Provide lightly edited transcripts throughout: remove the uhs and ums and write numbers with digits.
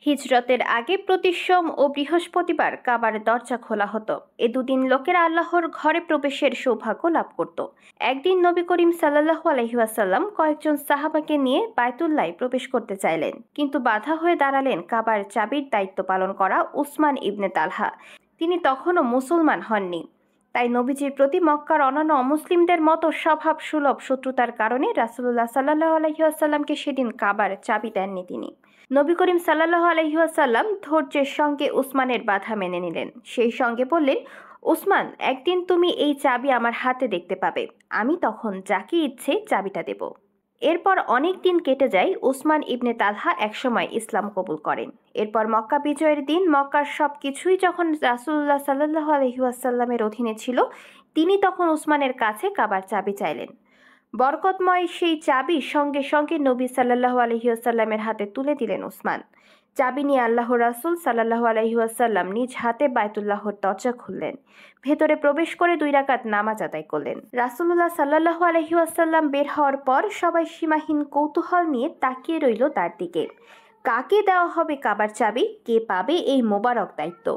হিজরতের আগে প্রতি সোম ও বৃহস্পতিবার কাবার দরজা খোলা হতো। এ দুদিন লোকেরা আল্লাহর ঘরে প্রবেশের সৌভাগ্য লাভ করত। একদিন নবী করিম সাল্লাল্লাহু আলাইহি ওয়াসাল্লাম কয়েকজন সাহাবাকে নিয়ে বায়তুল্লায় প্রবেশ করতে চাইলেন, কিন্তু বাধা হয়ে দাঁড়ালেন কাবার চাবির দায়িত্ব পালন করা উসমান ইবনে তালহা। তিনি তখনও মুসলমান হননি। তাই নবীজির প্রতি মক্কার অন্যান্য অমুসলিমদের মতো স্বভাব সুলভ শত্রুতার কারণে রাসূলুল্লাহ সাল্লাল্লাহু আলাইহি ওয়াসাল্লামকে সেদিন কাবার চাবি দেননি তিনি। নবী করিম সাল্লাল্লাহু আলাইহি ওয়াসাল্লাম ধৈর্যের সঙ্গে উসমানের বাধা মেনে নিলেন। সেই সঙ্গে বললেন, উসমান, একদিন তুমি এই চাবি আমার হাতে দেখতে পাবে। আমি তখন যাকে ইচ্ছে চাবিটা দেব। এরপর অনেক দিন কেটে যায়। উসমান ইবনে তালহা একসময় ইসলাম কবুল করেন। এরপর মক্কা বিজয়ের দিন মক্কার সব কিছুই যখন রাসূলুল্লাহ সাল্লাল্লাহু আলাইহি ওয়াসাল্লামের অধীনে ছিল, তিনি তখন উসমানের কাছে কাবার চাবি চাইলেন। বরকতময় সেই চাবি সঙ্গে সঙ্গে নবী সাল্লাল্লাহু আলাইহি ওয়াসাল্লামের হাতে তুলে দিলেন উসমান। চাবি নিয়ে আল্লাহর রাসূল সাল্লাল্লাহু আলাইহি ওয়াসাল্লাম নিজ হাতে বায়তুল্লাহর দরজা খুললেন। ভেতরে প্রবেশ করে 2 রাকাত নামাজ আদায় করলেন। রাসূলুল্লাহ সাল্লাল্লাহু আলাইহি ওয়াসাল্লাম বের হওয়ার পর সবাই সীমাহীন কৌতূহল নিয়ে তাকিয়ে রইল তার দিকে। কাকে দেওয়া হবে কাবার চাবি? কে পাবে এই মোবারক দায়িত্ব?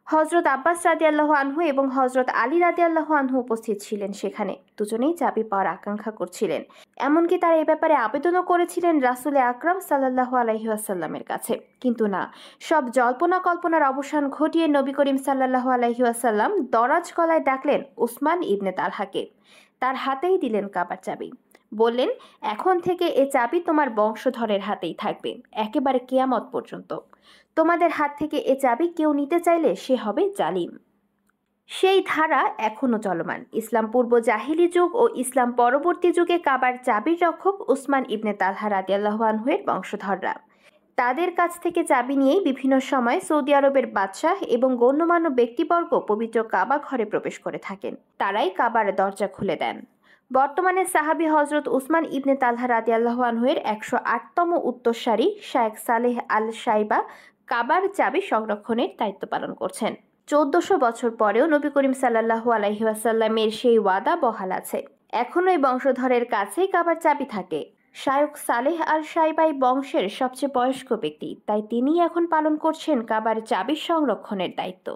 হযরত আব্বাস রাদিয়াল্লাহু আনহু এবং হযরত আলী রাদিয়াল্লাহু আনহু উপস্থিত ছিলেন সেখানে। দুজনেই চাবি পাওয়ার আকাঙ্ক্ষা করছিলেন। এমনকি তারা এ ব্যাপারে আবেদনও করেছিলেন রাসূল আকরাম সাল্লাল্লাহু আলাইহি ওয়াসাল্লামের কাছে। কিন্তু না, সব জল্পনা কল্পনার অবসান ঘটিয়ে নবী করিম সাল্লাল্লাহু আলাইহি ওয়াসাল্লাম দরাজ গলায় ডাকলেন উসমান ইবনে তালহাকে। তার হাতেই দিলেন কাবার চাবি। বললেন, এখন থেকে এ চাবি তোমার বংশধরের হাতেই থাকবে, একেবারে কিয়ামত পর্যন্ত। তোমাদের হাত থেকে এ চাবি কেউ নিতে চাইলে সে হবে জালিম। সেই ধারা এখনো চলমান। ইসলাম পূর্ব জাহিলি যুগ ও ইসলাম পরবর্তী যুগে কাবার চাবির রক্ষক উসমান ইবনে তালহা রাদিয়াল্লাহু আনহু এর বংশধররা। তাদের কাছ থেকে চাবি নিয়েই বিভিন্ন সময় সৌদি আরবের বাদশাহ এবং গণ্যমান্য ব্যক্তিবর্গ পবিত্র কাবা ঘরে প্রবেশ করে থাকেন। তারাই কাবার দরজা খুলে দেন। বর্তমানে সাহাবী হযরত উসমান ইবনে তালহা রাদিয়াল্লাহু আনহু এর 108তম উত্তরসারী শায়েখ সালেহ আল শাইবা কাবার চাবি সংরক্ষণের দায়িত্ব পালন করছেন। 1400 বছর পরেও নবী করিম সাল্লাল্লাহু আলাইহি ওয়াসাল্লামের সেই ওয়াদা বহাল আছে। এখনো এই বংশধরের কাছেই কাবার চাবি থাকে। শায়েখ সালেহ আল শাইবাই বংশের সবচেয়ে বয়স্ক ব্যক্তি, তাই তিনিই এখন পালন করছেন কাবার চাবি সংরক্ষণের দায়িত্ব।